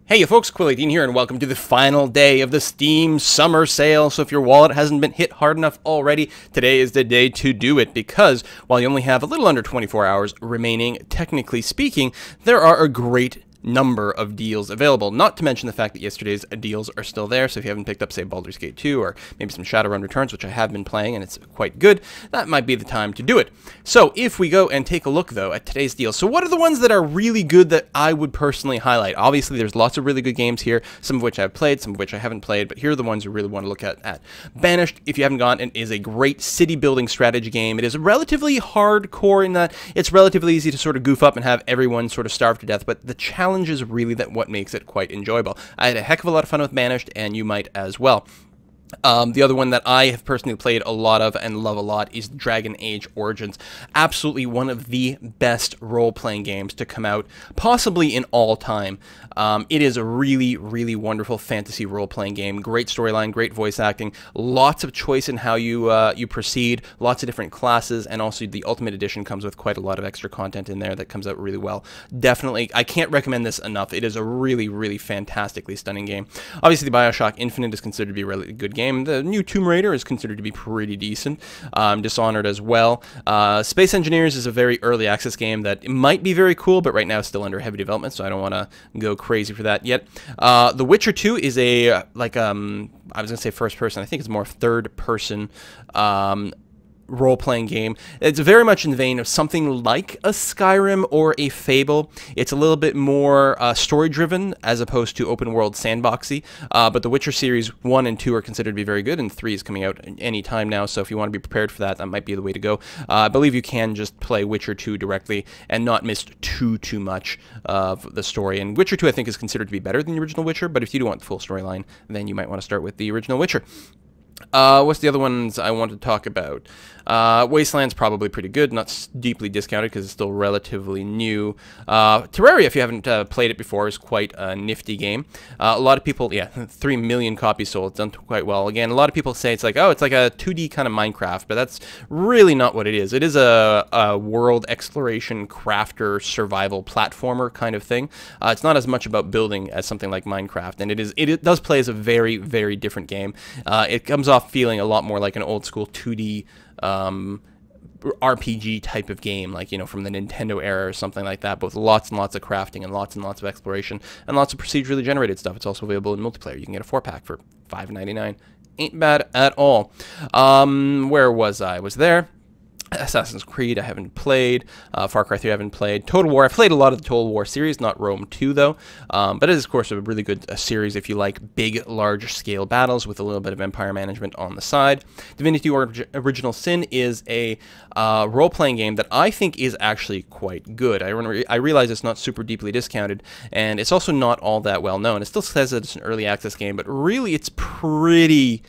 Hey you folks, Quill18 here, and welcome to the final day of the Steam Summer Sale. So if your wallet hasn't been hit hard enough already, today is the day to do it, because while you only have a little under 24 hours remaining, technically speaking, there are a great number of deals available, not to mention the fact that yesterday's deals are still there. So if you haven't picked up, say, Baldur's Gate 2 or maybe some Shadowrun Returns, which I have been playing and it's quite good, that might be the time to do it. So if we go and take a look, though, at today's deals, so what are the ones that are really good that I would personally highlight? Obviously, there's lots of really good games here, some of which I've played, some of which I haven't played, but here are the ones you really want to look at. Banished, if you haven't gone, it is a great city-building strategy game. It is relatively hardcore in that it's relatively easy to sort of goof up and have everyone sort of starve to death, but the challenge is really what makes it quite enjoyable. I had a heck of a lot of fun with Banished, and you might as well. The other one that I have personally played a lot of and love a lot is Dragon Age Origins. Absolutely one of the best role-playing games to come out, possibly in all time. It is a really, really wonderful fantasy role-playing game. Great storyline, great voice acting, lots of choice in how you proceed, lots of different classes, and also the Ultimate Edition comes with quite a lot of extra content in there that comes out really well. Definitely, I can't recommend this enough. It is a really, really fantastically stunning game. Obviously, BioShock Infinite is considered to be a really good game. The new Tomb Raider is considered to be pretty decent. Dishonored as well. Space Engineers is a very early access game that might be very cool, but right now it's still under heavy development, so I don't want to go crazy for that yet. The Witcher 2 is a, I was going to say first person, I think it's more third person role-playing game. It's very much in the vein of something like a Skyrim or a Fable. It's a little bit more story-driven as opposed to open-world sandboxy, but the Witcher series 1 and 2 are considered to be very good, and 3 is coming out any time now, so if you want to be prepared for that, that might be the way to go. I believe you can just play Witcher 2 directly and not miss too much of the story, and Witcher 2 I think is considered to be better than the original Witcher, but if you do want the full storyline, then you might want to start with the original Witcher. What's the other ones I want to talk about? Wasteland's probably pretty good, not deeply discounted because it's still relatively new. Terraria, if you haven't played it before, is quite a nifty game. A lot of people, yeah, 3 million copies sold, done quite well. Again, a lot of people say it's like, oh, it's like a 2D kind of Minecraft, but that's really not what it is. It is a world exploration, crafter, survival, platformer kind of thing. It's not as much about building as something like Minecraft, and it does play as a very, very different game. It comes off feeling a lot more like an old school 2D RPG type of game, like, you know, from the Nintendo era or something like that, but with lots and lots of crafting and lots of exploration and lots of procedurally generated stuff. It's also available in multiplayer. You can get a 4-pack for $5.99. Ain't bad at all. Where was I? Was there? Assassin's Creed I haven't played, Far Cry 3 I haven't played, Total War, I've played a lot of the Total War series, not Rome 2 though, but it is of course a really good series if you like big, large scale battles with a little bit of empire management on the side. Divinity Original Sin is a role-playing game that I think is actually quite good. I realize it's not super deeply discounted, and it's also not all that well known. It still says that it's an early access game, but really it's pretty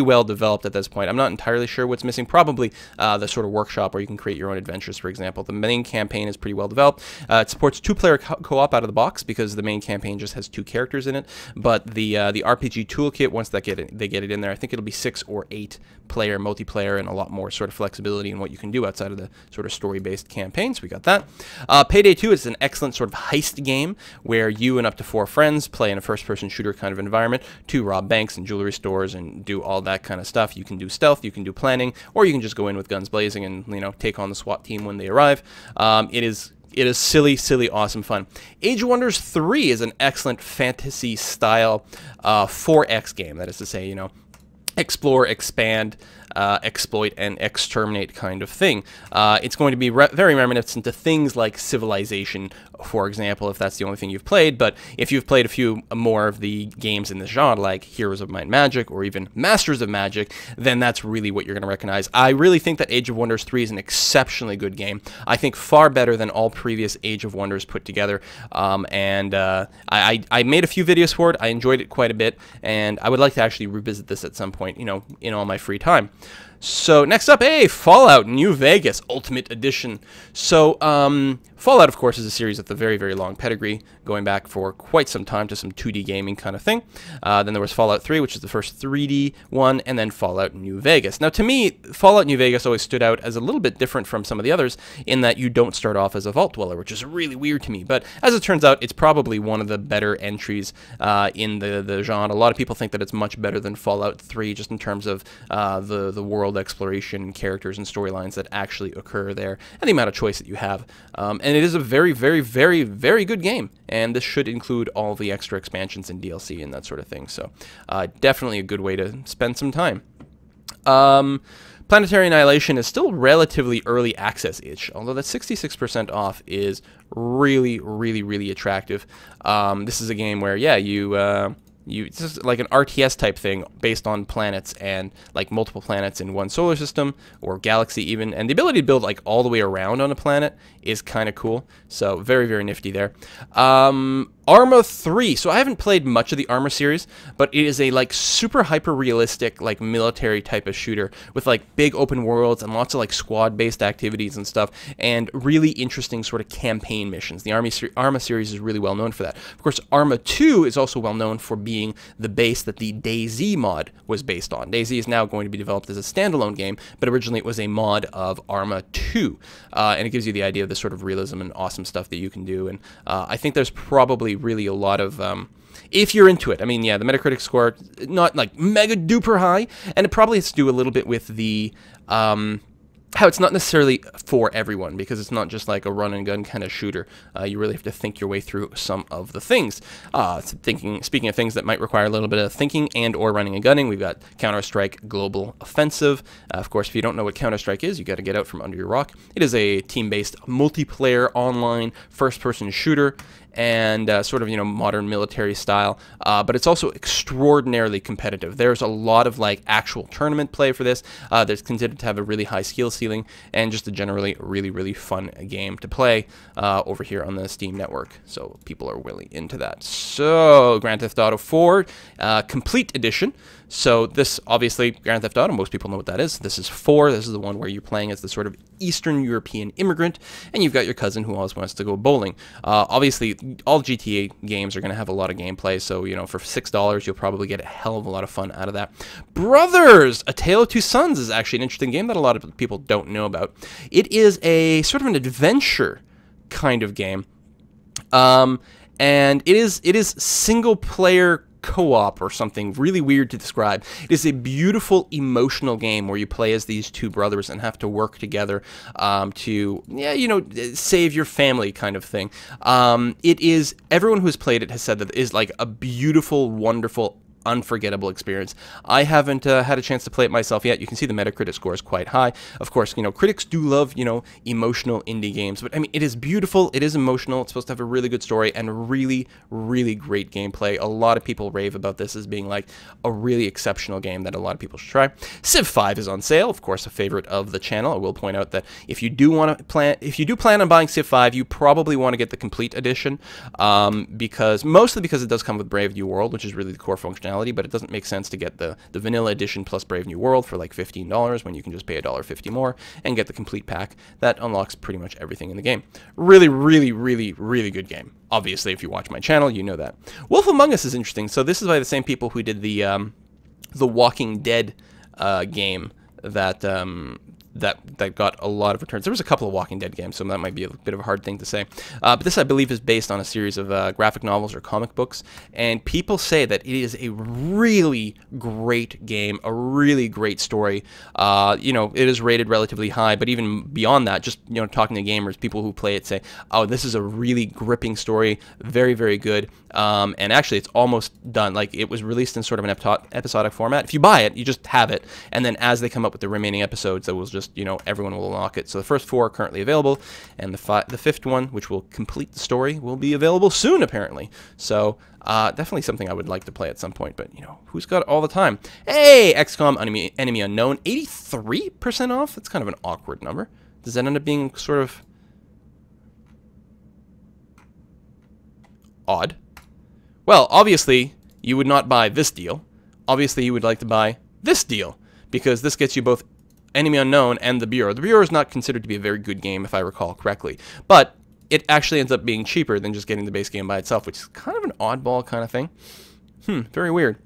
well developed at this point. I'm not entirely sure what's missing. Probably the sort of workshop where you can create your own adventures, for example. The main campaign is pretty well developed. It supports 2-player co-op out of the box because the main campaign just has 2 characters in it. But the RPG toolkit, once they get it in there, I think it'll be 6 or 8-player multiplayer and a lot more sort of flexibility in what you can do outside of the sort of story-based campaign. So we got that. Payday 2 is an excellent sort of heist game where you and up to 4 friends play in a first-person shooter kind of environment to rob banks and jewelry stores and do all that kind of stuff. You can do stealth, you can do planning, or you can just go in with guns blazing and, you know, take on the SWAT team when they arrive. It is silly, awesome fun. Age of Wonders 3 is an excellent fantasy-style 4X game. That is to say, you know, explore, expand, exploit, and exterminate kind of thing. It's going to be very reminiscent to things like Civilization, for example, if that's the only thing you've played, but if you've played a few more of the games in this genre, like Heroes of Might and Magic, or even Masters of Magic, then that's really what you're going to recognize. I really think that Age of Wonders 3 is an exceptionally good game. I think far better than all previous Age of Wonders put together, and I made a few videos for it. I enjoyed it quite a bit, and I would like to actually revisit this at some point, you know, in all my free time. So next up, Fallout New Vegas Ultimate Edition. So Fallout, of course, is a series with a very, very long pedigree, going back for quite some time to some 2D gaming kind of thing. Then there was Fallout 3, which is the first 3D one, and then Fallout New Vegas. Now, to me, Fallout New Vegas always stood out as a little bit different from some of the others in that you don't start off as a vault dweller, which is really weird to me. But as it turns out, it's probably one of the better entries in the genre. A lot of people think that it's much better than Fallout 3, just in terms of the world exploration, characters, and storylines that actually occur there, and the amount of choice that you have. And it is a very, very, very, very good game, and this should include all the extra expansions and DLC and that sort of thing. So definitely a good way to spend some time. Planetary Annihilation is still relatively early access-ish, although that 66% off is really, really, really attractive. This is a game where, yeah, it's just like an RTS type thing based on planets and like multiple planets in one solar system or galaxy even, and the ability to build like all the way around on a planet is kind of cool. So very, very nifty there. Arma 3. So I haven't played much of the Arma series, but it is a like super hyper realistic like military type of shooter with like big open worlds and lots of like squad based activities and stuff, and really interesting sort of campaign missions. The Arma series is really well known for that. Of course, Arma 2 is also well known for being the base that the DayZ mod was based on. DayZ is now going to be developed as a standalone game, but originally it was a mod of Arma 2, and it gives you the idea of the sort of realism and awesome stuff that you can do. And I think there's probably really a lot of if you're into it. I mean, yeah, the Metacritic score not like mega duper high, and it probably has to do a little bit with the how it's not necessarily for everyone, because it's not just like a run and gun kind of shooter. You really have to think your way through some of the things. Speaking of things that might require a little bit of thinking and or running and gunning, we've got Counter-Strike Global Offensive. Of course, if you don't know what Counter-Strike is, you got to get out from under your rock. It is a team-based multiplayer online first-person shooter, and sort of, you know, modern military style, but it's also extraordinarily competitive. There's a lot of like actual tournament play for this. There's considered to have a really high skill ceiling, and just a generally really, really fun game to play over here on the Steam network. So people are really into that. So Grand Theft Auto 4 Complete Edition. So this, obviously, Grand Theft Auto, most people know what that is. This is 4. This is the one where you're playing as the sort of Eastern European immigrant, and you've got your cousin who always wants to go bowling. Obviously, all GTA games are going to have a lot of gameplay, so, you know, for $6, you'll probably get a hell of a lot of fun out of that. Brothers! A Tale of Two Sons is actually an interesting game that a lot of people don't know about. It is a sort of an adventure kind of game, and it is single-player co-op or something really weird to describe. It is a beautiful emotional game where you play as these two brothers and have to work together to, yeah, you know, save your family kind of thing. It is, everyone who's played it has said that it is like a beautiful, wonderful, unforgettable experience. I haven't had a chance to play it myself yet. You can see the Metacritic score is quite high. Of course, you know, critics do love, you know, emotional indie games, but I mean, it is beautiful, it is emotional, it's supposed to have a really good story and really, really great gameplay. A lot of people rave about this as being like a really exceptional game that a lot of people should try. Civ 5 is on sale, of course, a favorite of the channel. I will point out that if you do plan on buying Civ 5, you probably want to get the complete edition, mostly because it does come with Brave New World, which is really the core functionality. But it doesn't make sense to get the vanilla edition plus Brave New World for like $15 when you can just pay $1.50 more and get the complete pack that unlocks pretty much everything in the game. Really, really, really, really good game. Obviously, if you watch my channel, you know that. Wolf Among Us is interesting. So this is by the same people who did the Walking Dead game that got a lot of returns. There was a couple of Walking Dead games, so that might be a bit of a hard thing to say. But this, I believe, is based on a series of graphic novels or comic books, and people say that it is a really great game, a really great story. You know, it is rated relatively high, but even beyond that, just, you know, talking to gamers, people who play it say, oh, this is a really gripping story, very, very good. And actually, it's almost done. Like, it was released in sort of an episodic format. If you buy it, you just have it, and then as they come up with the remaining episodes, that will just, you know, everyone will unlock it. So the first 4 are currently available, and the 5th one, which will complete the story, will be available soon, apparently. So definitely something I would like to play at some point, but, you know, who's got it all the time? Hey, XCOM Enemy Unknown, 83% off? That's kind of an awkward number. Does that end up being sort of odd? Well, obviously, you would not buy this deal. Obviously, you would like to buy this deal, because this gets you both Enemy Unknown and The Bureau. The Bureau is not considered to be a very good game, if I recall correctly, but it actually ends up being cheaper than just getting the base game by itself, which is kind of an oddball kind of thing. Very weird.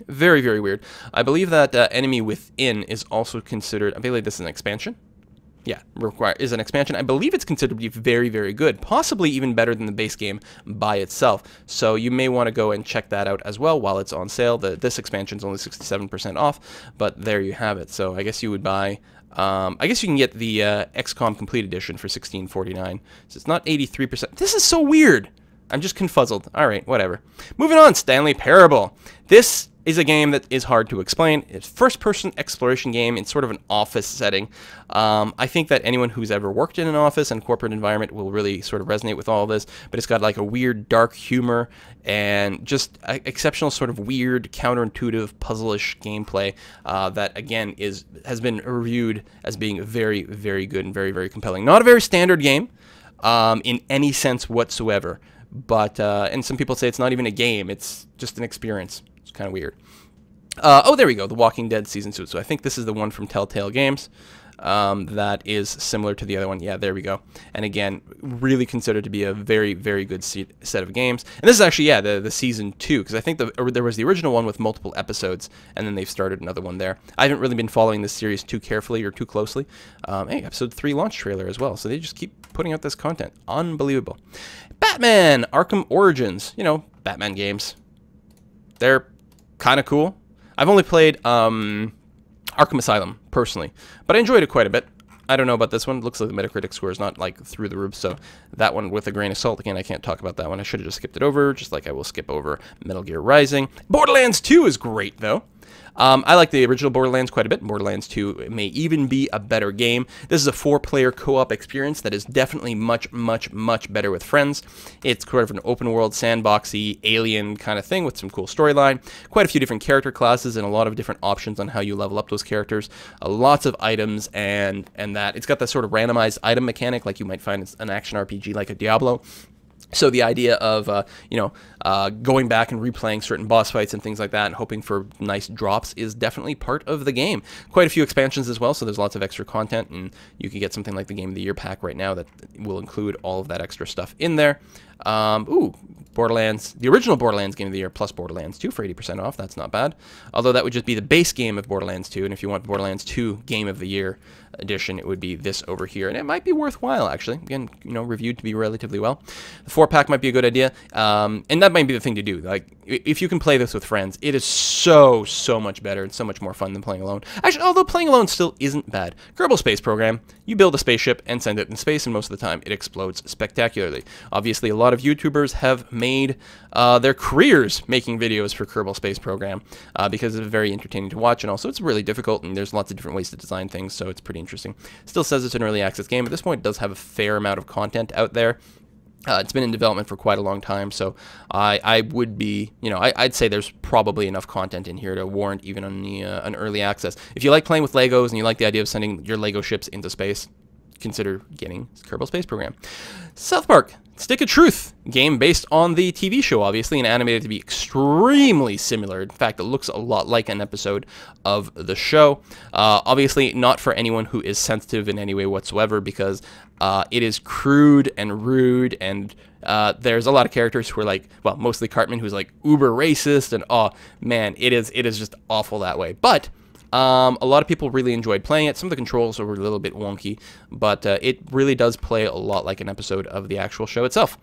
Very, very weird. I believe that Enemy Within is also considered, I believe this is an expansion. Yeah, is an expansion. I believe it's considered to be very, very good, possibly even better than the base game by itself. So you may want to go and check that out as well while it's on sale. This expansion is only 67% off, but there you have it. So I guess you would buy, I guess you can get the XCOM Complete Edition for $16.49. So it's not 83%. This is so weird. I'm just confuzzled. All right, whatever. Moving on, Stanley Parable. This is a game that is hard to explain. It's a first-person exploration game in sort of an office setting. I think that anyone who's ever worked in an office and corporate environment will really sort of resonate with all of this, but it's got like a weird dark humor and just exceptional sort of weird counterintuitive puzzle-ish gameplay that again has been reviewed as being very, very good and very, very compelling. Not a very standard game in any sense whatsoever, but and some people say it's not even a game, it's just an experience. It's kind of weird. Oh, there we go, The Walking Dead Season 2. So I think this is the one from Telltale Games that is similar to the other one. Yeah, there we go. And again, really considered to be a very, very good set of games. And this is actually, yeah, the Season 2, because I think there was the original one with multiple episodes, and then they've started another one there. I haven't really been following this series too carefully or too closely. Hey, Episode 3 launch trailer as well, so they just keep putting out this content. Unbelievable. Batman Arkham Origins. You know, Batman games. They're kind of cool. I've only played Arkham Asylum, personally, but I enjoyed it quite a bit. I don't know about this one. It looks like the Metacritic score is not, like, through the roof, so that one with a grain of salt. Again, I can't talk about that one. I should have just skipped it over, just like I will skip over Metal Gear Rising. Borderlands 2 is great, though. I like the original Borderlands quite a bit. Borderlands 2 may even be a better game. This is a 4-player co-op experience that is definitely much, much, much better with friends. It's sort of an open-world, sandboxy, alien kind of thing with some cool storyline. Quite a few different character classes and a lot of different options on how you level up those characters. Lots of items and that. It's got that sort of randomized item mechanic like you might find in an action RPG like a Diablo. So the idea of, going back and replaying certain boss fights and things like that and hoping for nice drops is definitely part of the game. Quite a few expansions as well, so there's lots of extra content, and you can get something like the Game of the Year pack right now that will include all of that extra stuff in there. Borderlands, the original Borderlands Game of the Year plus Borderlands 2 for 80% off. That's not bad. Although that would just be the base game of Borderlands 2, and if you want Borderlands 2 Game of the Year edition, it would be this over here, and it might be worthwhile, actually. Again, reviewed to be relatively well. The 4-pack might be a good idea, and that might be the thing to do. Like, if you can play this with friends, it is so much better and so much more fun than playing alone. Actually, although playing alone still isn't bad. Kerbal Space Program, you build a spaceship and send it in space, and most of the time it explodes spectacularly. Obviously, a lot of YouTubers have made their careers making videos for Kerbal Space Program because it's very entertaining to watch, and also it's really difficult, and there's lots of different ways to design things, so it's pretty interesting. Still says it's an early access game. At this point, it does have a fair amount of content out there. It's been in development for quite a long time, so I would be, I'd say there's probably enough content in here to warrant even an early access. If you like playing with Legos and you like the idea of sending your Lego ships into space, consider getting Kerbal Space Program. South Park Stick of Truth, game based on the TV show, obviously, and animated to be extremely similar. In fact, it looks a lot like an episode of the show. Obviously, not for anyone who is sensitive in any way whatsoever, because it is crude and rude, and there's a lot of characters who are like, well, mostly Cartman, who's like uber racist, and oh man, it is just awful that way. But a lot of people really enjoyed playing it. Some of the controls were a little bit wonky, but it really does play a lot like an episode of the actual show itself.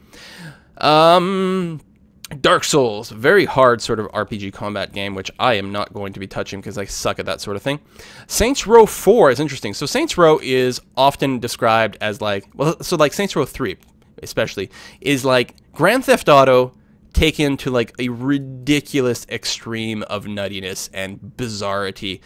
Dark Souls, very hard sort of RPG combat game, which I am not going to be touching because I suck at that sort of thing. Saints Row 4 is interesting. So Saints Row is often described as like, well, so like Saints Row 3 especially is like Grand Theft Auto taken to like a ridiculous extreme of nuttiness and bizarrity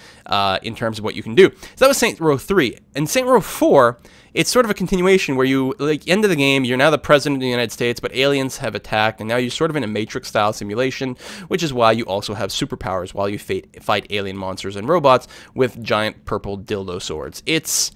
in terms of what you can do. So that was Saints Row 3. And Saints Row 4, it's sort of a continuation where you, like, end of the game, you're now the president of the United States, but aliens have attacked, and now you're sort of in a Matrix-style simulation, which is why you also have superpowers while you fight alien monsters and robots with giant purple dildo swords. It's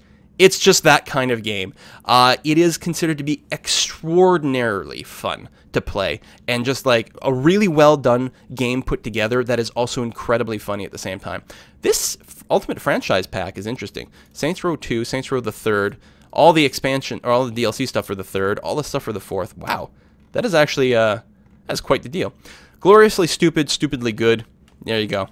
just that kind of game. It is considered to be extraordinarily fun to play, and just like a really well done game put together that is also incredibly funny at the same time. This Ultimate Franchise Pack is interesting. Saints Row 2, Saints Row the 3rd, all the expansion, or all the DLC stuff for the 3rd, all the stuff for the 4th. Wow. That is actually, that's quite the deal. Gloriously Stupid, Stupidly Good. There you go.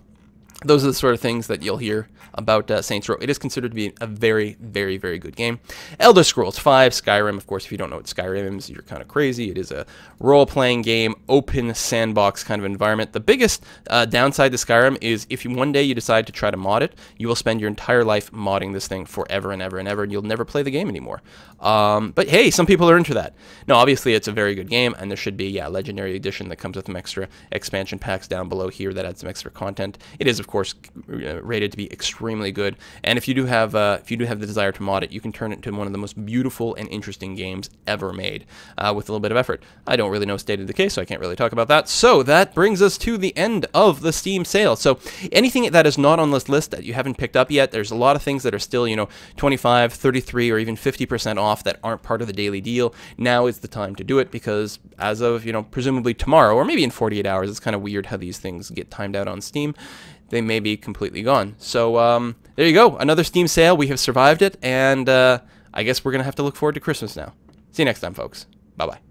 Those are the sort of things that you'll hear about Saints Row. It is considered to be a very, very, very good game. Elder Scrolls V, Skyrim. Of course, if you don't know what Skyrim is, you're kind of crazy. It is a role-playing game, open sandbox kind of environment. The biggest downside to Skyrim is if one day you decide to try to mod it, you will spend your entire life modding this thing forever and ever and ever, and you'll never play the game anymore. But hey, some people are into that. No, obviously, it's a very good game, and there should be, yeah, Legendary Edition that comes with some extra expansion packs down below here that adds some extra content. It is, of course, rated to be extremely good, and if you do have the desire to mod it, you can turn it into one of the most beautiful and interesting games ever made with a little bit of effort. I don't really know state of the case, so I can't really talk about that. So that brings us to the end of the Steam sale. So anything that is not on this list that you haven't picked up yet, there's a lot of things that are still, you know, 25, 33, or even 50% off that aren't part of the daily deal. Now is the time to do it, because as of, you know, presumably tomorrow, or maybe in 48 hours, it's kind of weird how these things get timed out on Steam, they may be completely gone. So there you go, another Steam sale. We have survived it, and I guess we're going to have to look forward to Christmas now. See you next time, folks. Bye-bye.